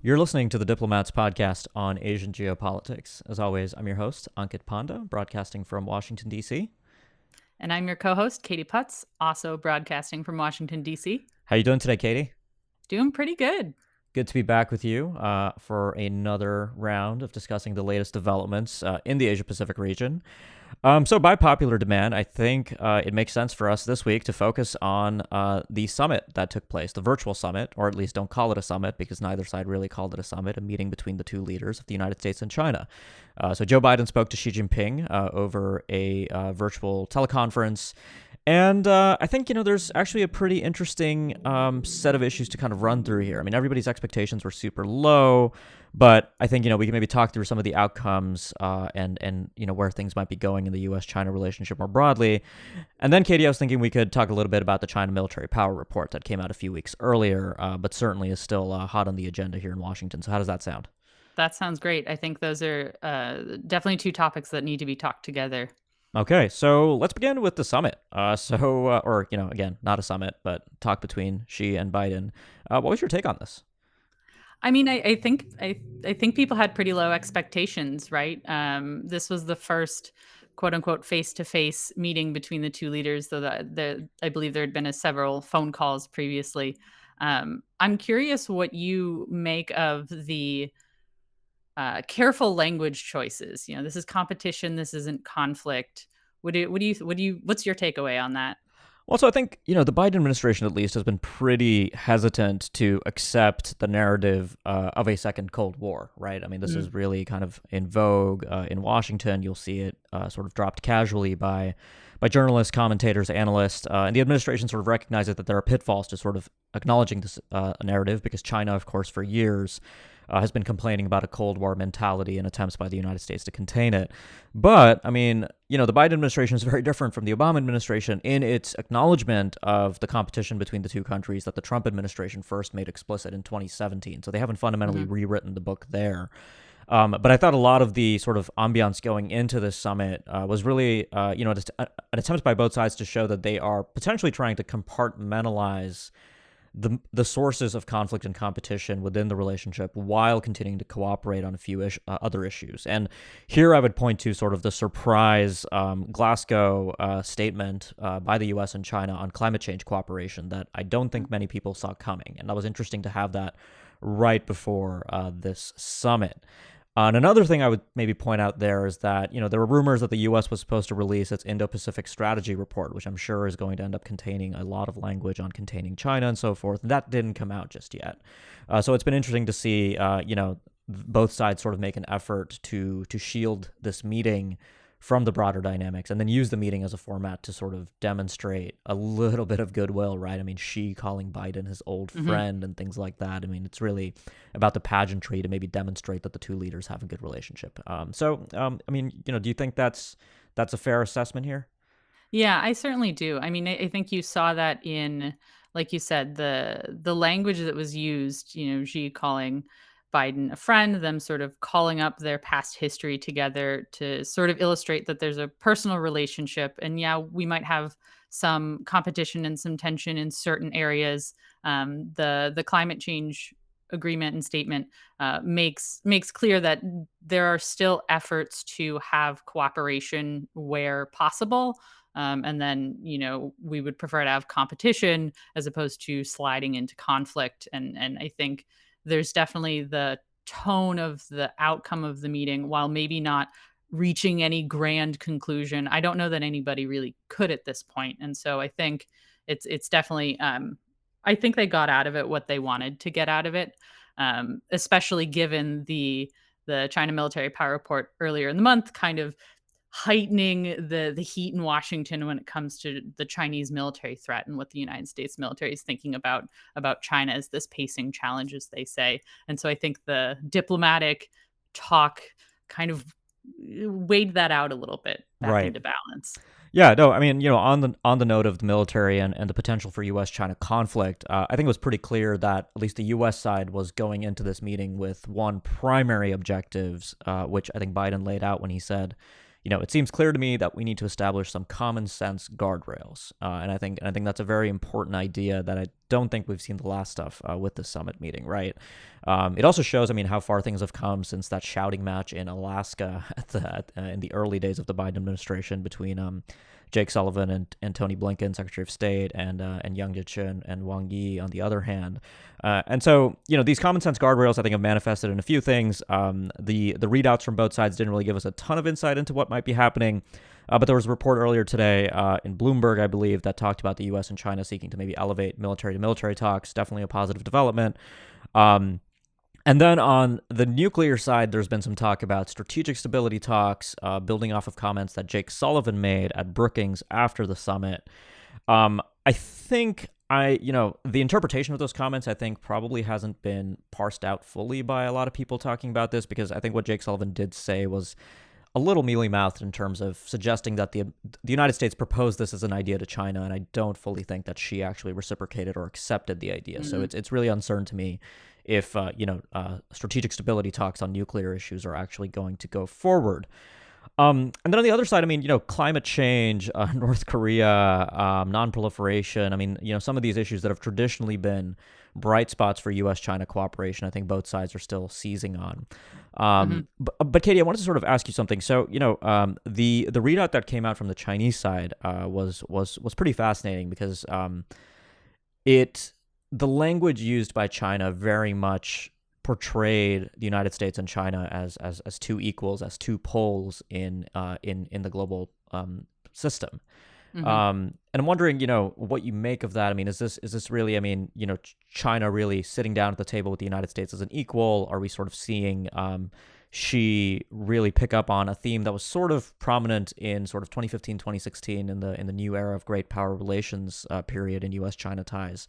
You're listening to the Diplomats podcast on Asian geopolitics. As always, I'm your host, Ankit Panda, broadcasting from Washington, D.C. And I'm your co-host, Katie Putz, also broadcasting from Washington, D.C. How you doing today, Katie? Doing pretty good. Good to be back with you for another round of discussing the latest developments in the Asia-Pacific region. So by popular demand, I think it makes sense for us this week to focus on the summit that took place, the virtual summit, or at least don't call it a summit because neither side really called it a summit, a meeting between the two leaders of the United States and China. So Joe Biden spoke to Xi Jinping over a virtual teleconference. And I think, there's actually a pretty interesting set of issues to kind of run through here. I mean, everybody's expectations were super low, but I think, we can maybe talk through some of the outcomes and where things might be going in the U.S.-China relationship more broadly. And then, Katie, I was thinking we could talk a little bit about the China military power report that came out a few weeks earlier, but certainly is still hot on the agenda here in Washington. So how does that sound? That sounds great. I think those are definitely two topics that need to be talked together. Okay, so let's begin with the summit. Again, not a summit, but talk between Xi and Biden. What was your take on this? I mean, I think people had pretty low expectations, right? This was the first "quote unquote" face-to-face meeting between the two leaders, though I believe there had been several phone calls previously. I'm curious what you make of the careful language choices. This is competition. This isn't conflict. What's your takeaway on that? Well, so I think, the Biden administration at least has been pretty hesitant to accept the narrative of a second Cold War, right? I mean, this is really kind of in vogue in Washington. You'll see it sort of dropped casually by journalists, commentators, analysts, and the administration sort of recognizes that there are pitfalls to sort of acknowledging this narrative because China, of course, for years has been complaining about a Cold War mentality and attempts by the United States to contain it. But, I mean, the Biden administration is very different from the Obama administration in its acknowledgement of the competition between the two countries that the Trump administration first made explicit in 2017. So they haven't fundamentally rewritten the book there. But I thought a lot of the sort of ambiance going into this summit was really, just an attempt by both sides to show that they are potentially trying to compartmentalize the sources of conflict and competition within the relationship while continuing to cooperate on a few other issues. And here I would point to sort of the surprise Glasgow statement by the U.S. and China on climate change cooperation that I don't think many people saw coming. And that was interesting to have that right before this summit. And another thing I would maybe point out there is that, there were rumors that the U.S. was supposed to release its Indo-Pacific Strategy Report, which I'm sure is going to end up containing a lot of language on containing China and so forth. That didn't come out just yet. So it's been interesting to see, both sides sort of make an effort to shield this meeting from the broader dynamics and then use the meeting as a format to sort of demonstrate a little bit of goodwill, right? I mean, Xi calling Biden his old friend and things like that. I mean, it's really about the pageantry to maybe demonstrate that the two leaders have a good relationship. Do you think that's a fair assessment here? Yeah, I certainly do. I mean, I think you saw that in, like you said, the language that was used, Xi calling Biden a friend, them sort of calling up their past history together to sort of illustrate that there's a personal relationship. And yeah, we might have some competition and some tension in certain areas. The climate change agreement and statement makes clear that there are still efforts to have cooperation where possible. And then, we would prefer to have competition as opposed to sliding into conflict. And I think there's definitely the tone of the outcome of the meeting, while maybe not reaching any grand conclusion. I don't know that anybody really could at this point. And so I think it's definitely, I think they got out of it what they wanted to get out of it, especially given the China military power report earlier in the month kind of heightening the heat in Washington when it comes to the Chinese military threat and what the United States military is thinking about China as this pacing challenge, as they say. And so I think the diplomatic talk kind of weighed that out a little bit back into balance. Yeah, no, I mean, on the note of the military and the potential for U.S.-China conflict, I think it was pretty clear that at least the U.S. side was going into this meeting with one primary objectives, which I think Biden laid out when he said, it seems clear to me that we need to establish some common sense guardrails, and I think that's a very important idea that I don't think we've seen the last of with the summit meeting. Right. It also shows, I mean, how far things have come since that shouting match in Alaska in the early days of the Biden administration between Jake Sullivan and Tony Blinken, Secretary of State, and Yang Jiechi and Wang Yi on the other hand. And so, these common sense guardrails, I think, have manifested in a few things. The readouts from both sides didn't really give us a ton of insight into what might be happening. But there was a report earlier today in Bloomberg, I believe, that talked about the U.S. and China seeking to maybe elevate military-to-military talks. Definitely a positive development. And then on the nuclear side, there's been some talk about strategic stability talks, building off of comments that Jake Sullivan made at Brookings after the summit. I think the interpretation of those comments, I think, probably hasn't been parsed out fully by a lot of people talking about this, because I think what Jake Sullivan did say was a little mealy-mouthed in terms of suggesting that the United States proposed this as an idea to China, and I don't fully think that she actually reciprocated or accepted the idea. So it's really uncertain to me if strategic stability talks on nuclear issues are actually going to go forward. And then on the other side, I mean, climate change, North Korea, non-proliferation. I mean, some of these issues that have traditionally been bright spots for U.S.-China cooperation, I think both sides are still seizing on. But Katie, I wanted to sort of ask you something. So, the readout that came out from the Chinese side was pretty fascinating, because the language used by China very much portrayed the United States and China as two equals, as two poles in the global system. And I'm wondering, what you make of that. I mean, is this really, I mean, China really sitting down at the table with the United States as an equal? Are we sort of seeing she really pick up on a theme that was sort of prominent in sort of 2015, 2016 in the new era of great power relations period in U.S.-China ties?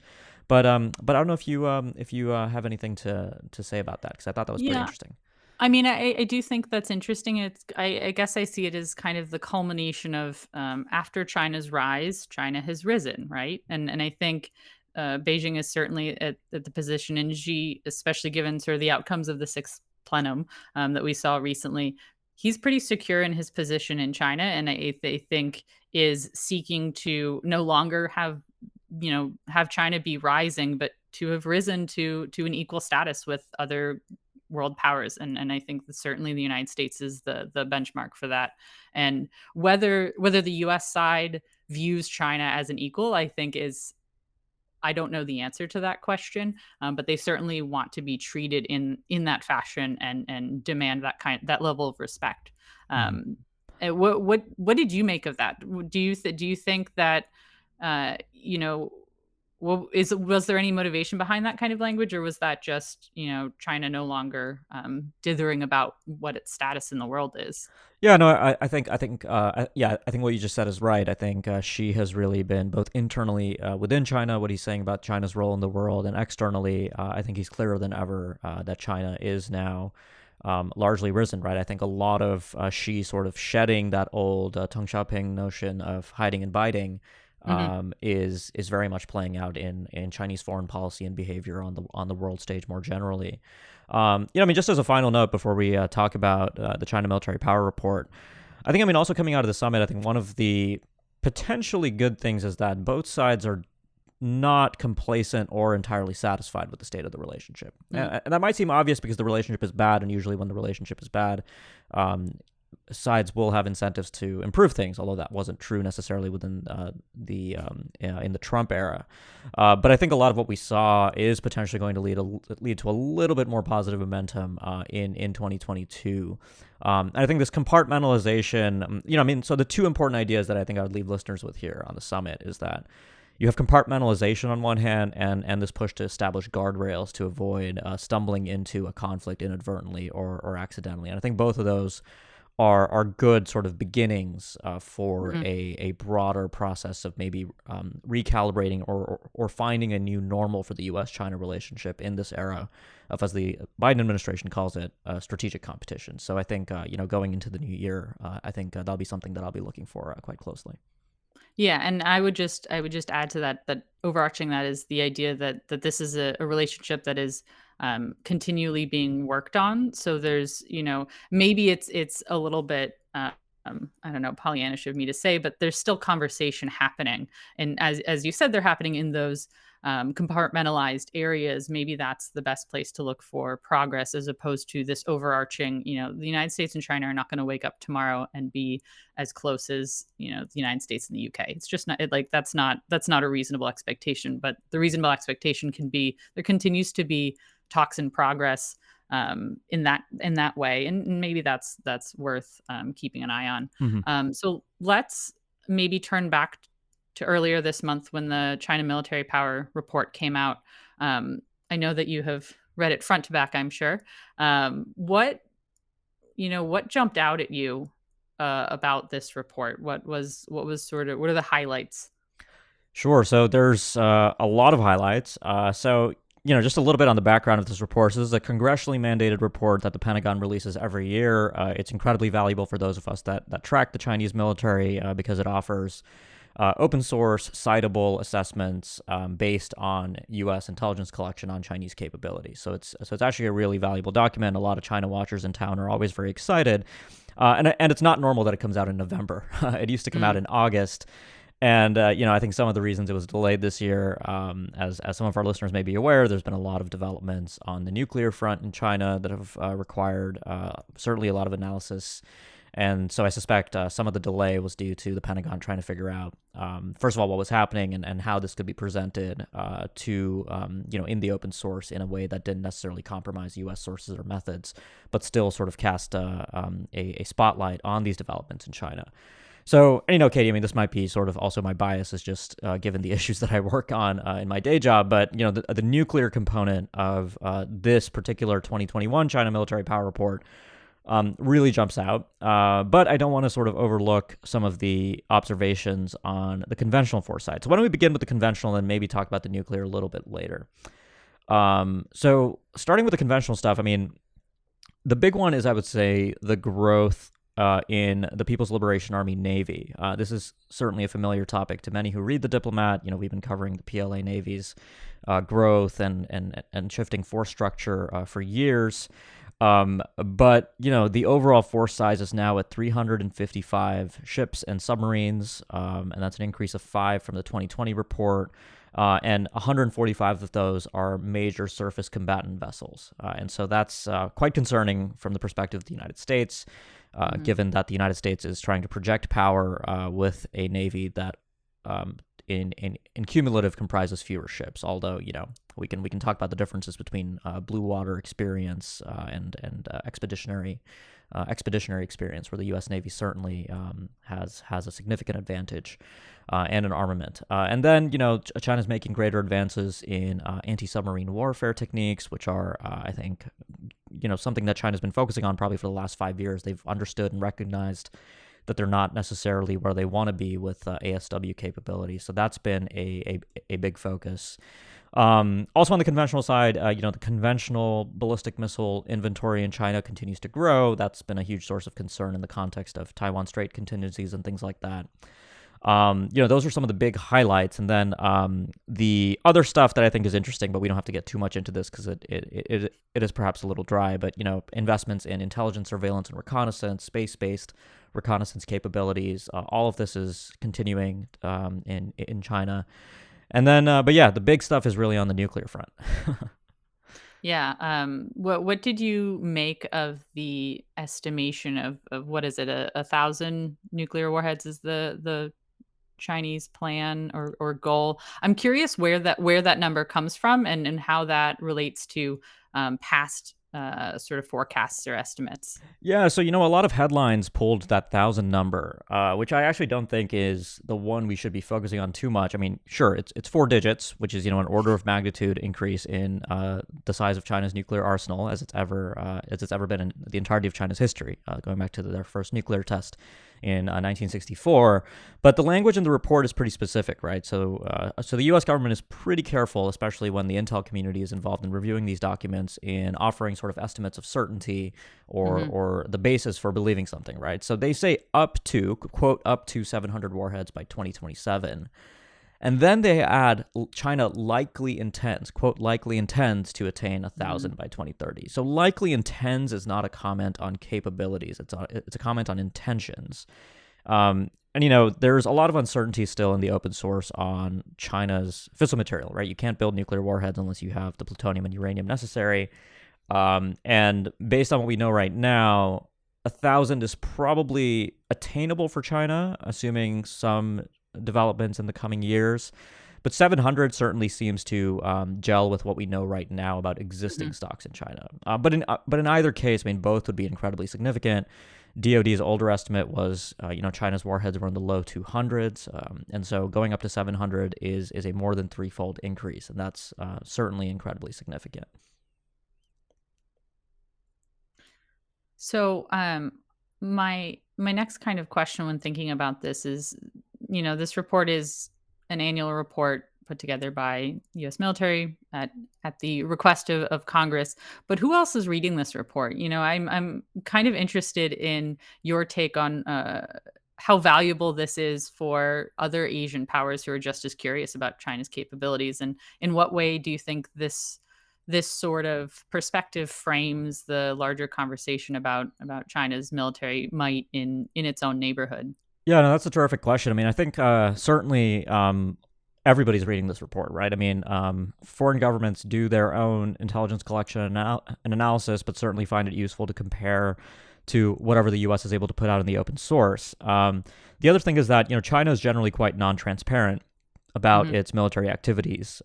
But I don't know if you have anything to say about that, because I thought that was pretty Yeah. interesting. I mean, I do think that's interesting. I guess I see it as kind of the culmination of after China's rise, China has risen, right? And I think Beijing is certainly at the position, and Xi, especially given sort of the outcomes of the sixth plenum that we saw recently, he's pretty secure in his position in China, and I think is seeking to no longer have China be rising, but to have risen to an equal status with other world powers. And I think that certainly the United States is the benchmark for that. And whether the US side views China as an equal, I think is, I don't know the answer to that question, but they certainly want to be treated in that fashion, and demand that level of respect. Mhm. And what did you make of that? Do you think that uh, you know well, was there any motivation behind that kind of language, or was that just, China no longer dithering about what its status in the world is? Yeah, no, I think what you just said is right. I think Xi has really been both internally within China, what he's saying about China's role in the world, and externally, I think he's clearer than ever that China is now largely risen, right? I think a lot of Xi sort of shedding that old Deng Xiaoping notion of hiding and biting Hmm. is very much playing out in Chinese foreign policy and behavior on the world stage more generally. I mean, just as a final note before we talk about the China military power report, I think, I mean, also coming out of the summit, I think one of the potentially good things is that both sides are not complacent or entirely satisfied with the state of the relationship. And that might seem obvious because the relationship is bad, and usually when the relationship is bad, um, sides will have incentives to improve things, although that wasn't true necessarily within in the Trump era. But I think a lot of what we saw is potentially going to lead to a little bit more positive momentum in 2022. And I think this compartmentalization, I mean, so the two important ideas that I think I would leave listeners with here on the summit is that you have compartmentalization on one hand, and this push to establish guardrails to avoid stumbling into a conflict inadvertently or accidentally. And I think both of those are good sort of beginnings for Hmm. a broader process of maybe recalibrating or finding a new normal for the U.S.-China relationship in this era of, as the Biden administration calls it, strategic competition. So I think going into the new year, I think that'll be something that I'll be looking for quite closely. Yeah, and I would just add to that overarching that is the idea that this is a relationship that is continually being worked on. So there's, maybe it's a little bit I don't know, Pollyannish of me to say, but there's still conversation happening. And as you said, they're happening in those compartmentalized areas. Maybe that's the best place to look for progress, as opposed to this overarching, the United States and China are not going to wake up tomorrow and be as close as, the United States and the UK. It's just not like that's not a reasonable expectation. But the reasonable expectation can be there continues to be talks in progress in that way, and maybe that's worth keeping an eye on. Hmm. So let's maybe turn back to earlier this month when the China military power report came out. I know that you have read it front to back, I'm sure. What jumped out at you about this report? What are the highlights? Sure. So there's a lot of highlights. Just a little bit on the background of this report. So this is a congressionally mandated report that the Pentagon releases every year. It's incredibly valuable for those of us that track the Chinese military because it offers open source, citable assessments based on U.S. intelligence collection on Chinese capabilities. So it's actually a really valuable document. A lot of China watchers in town are always very excited, and it's not normal that it comes out in November. It used to come out in August. And, I think some of the reasons it was delayed this year, as some of our listeners may be aware, there's been a lot of developments on the nuclear front in China that have required certainly a lot of analysis. And so I suspect some of the delay was due to the Pentagon trying to figure out, first of all, what was happening and how this could be presented in the open source in a way that didn't necessarily compromise U.S. sources or methods, but still sort of cast a spotlight on these developments in China. So, Katie, I mean, this might be sort of also my bias is just given the issues that I work on in my day job. But, the nuclear component of this particular 2021 China military power report really jumps out. But I don't want to sort of overlook some of the observations on the conventional foresight. So why don't we begin with the conventional and maybe talk about the nuclear a little bit later? So starting with the conventional stuff, I mean, the big one is, I would say, the growth in the People's Liberation Army Navy. This is certainly a familiar topic to many who read The Diplomat. We've been covering the PLA Navy's growth and shifting force structure for years. But the overall force size is now at 355 ships and submarines, and that's an increase of 5 from the 2020 report. And 145 of those are major surface combatant vessels. And so that's quite concerning from the perspective of the United States, given that the United States is trying to project power with a Navy that in cumulative comprises fewer ships. Although, we can talk about the differences between blue water experience and expeditionary experience, where the U.S. Navy certainly has a significant advantage and an armament. And then, China's making greater advances in anti-submarine warfare techniques, which are, I think, something that China's been focusing on probably for the last 5 years. They've understood and recognized that they're not necessarily where they want to be with ASW capabilities. So that's been a big focus. Also on the conventional side, the conventional ballistic missile inventory in China continues to grow. That's been a huge source of concern in the context of Taiwan Strait contingencies and things like that. Those are some of the big highlights. And then the other stuff that I think is interesting, but we don't have to get too much into this because it is perhaps a little dry, but, investments in intelligence, surveillance, and reconnaissance, space-based reconnaissance capabilities, all of this is continuing in China. And then, but yeah, the big stuff is really on the nuclear front. Yeah. What did you make of the estimation of what is it, 1,000 nuclear warheads is the Chinese plan or goal? I'm curious where that number comes from and how that relates to past sort of forecasts or estimates. Yeah, so a lot of headlines pulled that 1,000 number, which I actually don't think is the one we should be focusing on too much. I mean, sure, it's 4 digits, which is an order of magnitude increase in the size of China's nuclear arsenal as it's ever been in the entirety of China's history, going back to their first nuclear test in 1964. But the language in the report is pretty specific, right? So the U.S. government is pretty careful, especially when the intel community is involved in reviewing these documents, in offering sort of estimates of certainty or the basis for believing something, right? So they say up to, quote, up to 700 warheads by 2027. And then they add China likely intends, quote, likely intends to attain 1,000 Mm. by 2030. So likely intends is not a comment on capabilities. It's a comment on intentions. And, there's a lot of uncertainty still in the open source on China's fissile material, right? You can't build nuclear warheads unless you have the plutonium and uranium necessary. And based on what we know right now, 1,000 is probably attainable for China, assuming some developments in the coming years. But 700 certainly seems to gel with what we know right now about existing Mhm. stocks in China. But in either case, I mean, both would be incredibly significant. DoD's older estimate was, China's warheads were in the low 200s, and so going up to 700 is a more than threefold increase, and that's certainly incredibly significant. So, my next kind of question when thinking about this is, this report is an annual report put together by U.S. military at the request of Congress. But who else is reading this report? I'm kind of interested in your take on how valuable this is for other Asian powers who are just as curious about China's capabilities, and in what way do you think this sort of perspective frames the larger conversation about China's military might in its own neighborhood. Yeah, no, that's a terrific question. I mean, I think certainly everybody's reading this report, right? I mean, foreign governments do their own intelligence collection and analysis, but certainly find it useful to compare to whatever the U.S. is able to put out in the open source. The other thing is that China is generally quite non-transparent about Mhm. its military activities,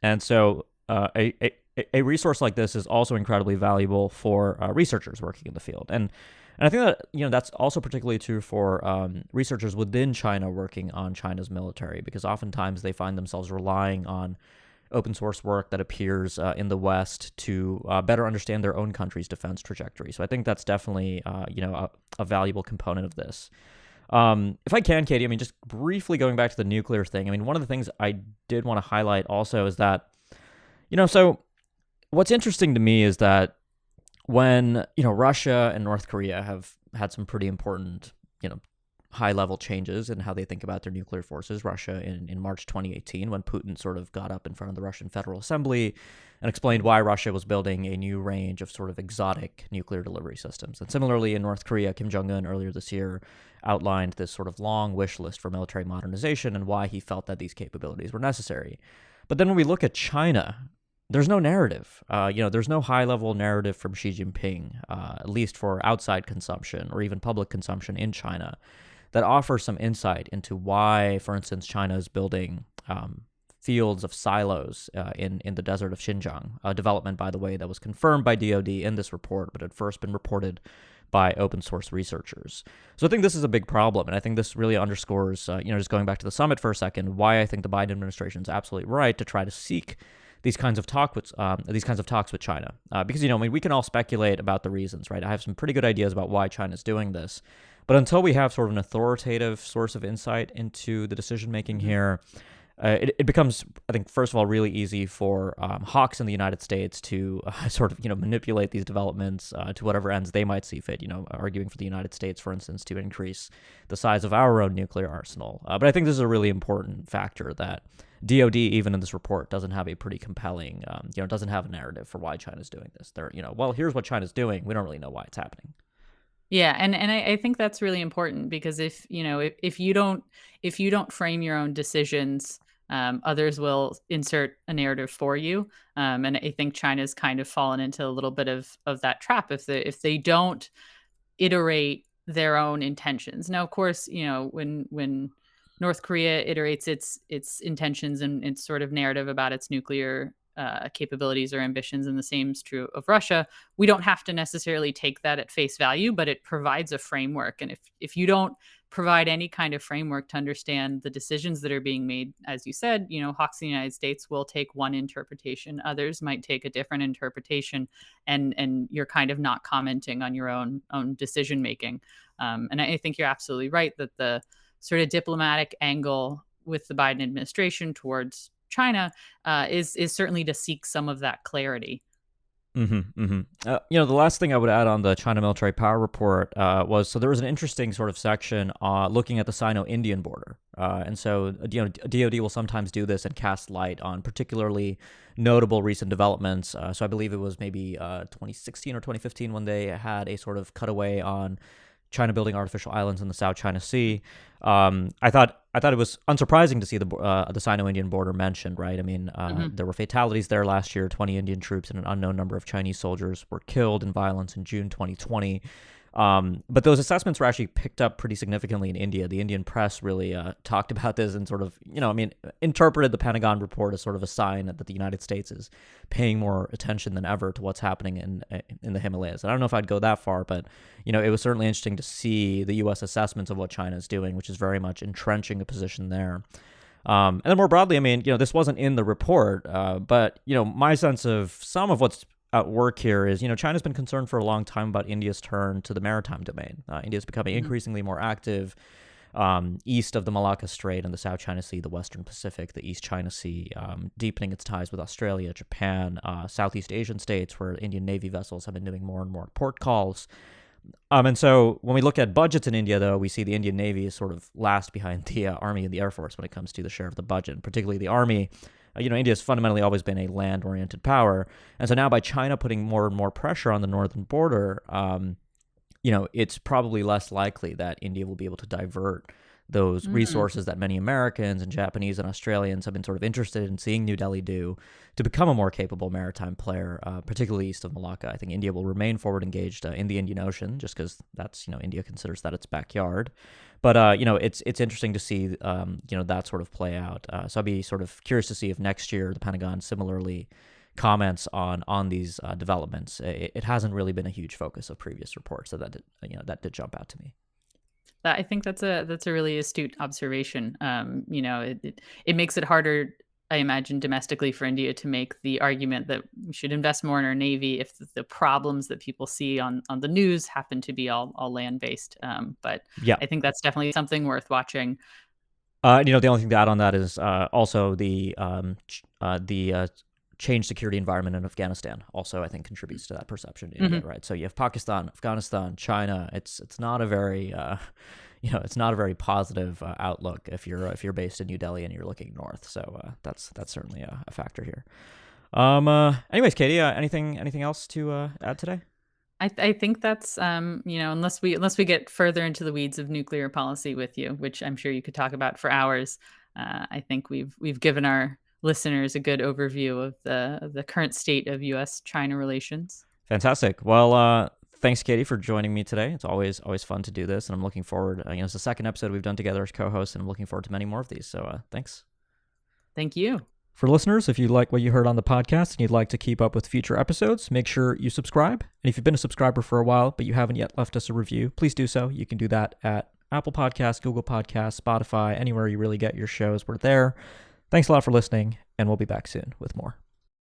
and so a resource like this is also incredibly valuable for researchers working in the field. And I think that that's also particularly true for researchers within China working on China's military, because oftentimes they find themselves relying on open source work that appears in the West to better understand their own country's defense trajectory. So I think that's definitely a valuable component of this. If I can, Katie, I mean, just briefly going back to the nuclear thing. I mean, one of the things I did want to highlight also is that so what's interesting to me is that when Russia and North Korea have had some pretty important high level changes in how they think about their nuclear forces. Russia in March 2018, when Putin sort of got up in front of the Russian Federal Assembly and explained why Russia was building a new range of sort of exotic nuclear delivery systems. And similarly in North Korea, Kim Jong-un earlier this year outlined this sort of long wish list for military modernization and why he felt that these capabilities were necessary. But then when we look at China, there's no narrative. There's no high-level narrative from Xi Jinping, at least for outside consumption or even public consumption in China, that offers some insight into why, for instance, China is building fields of silos in the desert of Xinjiang, a development, by the way, that was confirmed by DoD in this report, but had first been reported by open source researchers. So I think this is a big problem, and I think this really underscores, just going back to the summit for a second, why I think the Biden administration is absolutely right to try to seek these kinds of talks with China, because I mean, we can all speculate about the reasons, right? I have some pretty good ideas about why China's doing this, but until we have sort of an authoritative source of insight into the decision making Mhm. here, it becomes, I think, first of all, really easy for hawks in the United States to sort of manipulate these developments to whatever ends they might see fit. Arguing for the United States, for instance, to increase the size of our own nuclear arsenal. But I think this is a really important factor that DoD, even in this report, doesn't have a pretty compelling, doesn't have a narrative for why China's doing this. They're, well, here's what China's doing. We don't really know why it's happening. Yeah, and I think that's really important because if you don't frame your own decisions, others will insert a narrative for you. And I think China's kind of fallen into a little bit of that trap if they don't iterate their own intentions. Now, of course, when North Korea iterates its intentions and its sort of narrative about its nuclear capabilities or ambitions, and the same is true of Russia. We don't have to necessarily take that at face value, but it provides a framework. And if you don't provide any kind of framework to understand the decisions that are being made, as you said, hawks in the United States will take one interpretation, others might take a different interpretation, and you're kind of not commenting on your own decision making. And I think you're absolutely right that the sort of diplomatic angle with the Biden administration towards China is certainly to seek some of that clarity. The last thing I would add on the China military power report was, so there was an interesting sort of section looking at the Sino-Indian border. And so, DoD will sometimes do this and cast light on particularly notable recent developments. So I believe it was maybe 2016 or 2015 when they had a sort of cutaway on China building artificial islands in the South China Sea. I thought it was unsurprising to see the Sino-Indian border mentioned, right? I mean, there were fatalities there last year. 20 Indian troops and an unknown number of Chinese soldiers were killed in violence in June 2020. But those assessments were actually picked up pretty significantly in India. The Indian press really talked about this and sort of, interpreted the Pentagon report as sort of a sign that the United States is paying more attention than ever to what's happening in the Himalayas. And I don't know if I'd go that far, but, it was certainly interesting to see the U.S. assessments of what China is doing, which is very much entrenching a position there. And then more broadly, I mean, this wasn't in the report, but, my sense of some of what's at work here is, China's been concerned for a long time about India's turn to the maritime domain. India's becoming increasingly more active east of the Malacca Strait and the South China Sea, the Western Pacific, the East China Sea, deepening its ties with Australia, Japan, Southeast Asian states, where Indian Navy vessels have been doing more and more port calls. And so when we look at budgets in India, though, we see the Indian Navy is sort of last behind the Army and the Air Force when it comes to the share of the budget, and particularly the Army. India has fundamentally always been a land-oriented power. And so now by China putting more and more pressure on the northern border, it's probably less likely that India will be able to divert those resources that many Americans and Japanese and Australians have been sort of interested in seeing New Delhi do to become a more capable maritime player, particularly east of Malacca. I think India will remain forward engaged in the Indian Ocean just because that's, India considers that its backyard. But, it's interesting to see, that sort of play out. So I'd be sort of curious to see if next year the Pentagon similarly comments on these developments. It hasn't really been a huge focus of previous reports, so that did jump out to me. I think that's a really astute observation. It makes it harder, I imagine, domestically for India to make the argument that we should invest more in our Navy if the problems that people see on the news happen to be all land-based. But yeah, I think that's definitely something worth watching. The only thing to add on that is also the changed security environment in Afghanistan also, I think, contributes to that perception in India, right? So you have Pakistan, Afghanistan, China. It's not a very it's not a very positive outlook if you're based in New Delhi and you're looking north. So that's certainly a factor here. Anyways, Katie, anything else to add today? I think that's unless we get further into the weeds of nuclear policy with you, which I'm sure you could talk about for hours. I think we've given our listeners a good overview of the current state of U.S.-China relations. Fantastic. Well, thanks, Katie, for joining me today. It's always fun to do this, and I'm looking forward. It's the second episode we've done together as co-hosts, and I'm looking forward to many more of these. So thanks. Thank you. For listeners, if you like what you heard on the podcast and you'd like to keep up with future episodes, make sure you subscribe. And if you've been a subscriber for a while, but you haven't yet left us a review, please do so. You can do that at Apple Podcasts, Google Podcasts, Spotify, anywhere you really get your shows. We're there. Thanks a lot for listening, and we'll be back soon with more.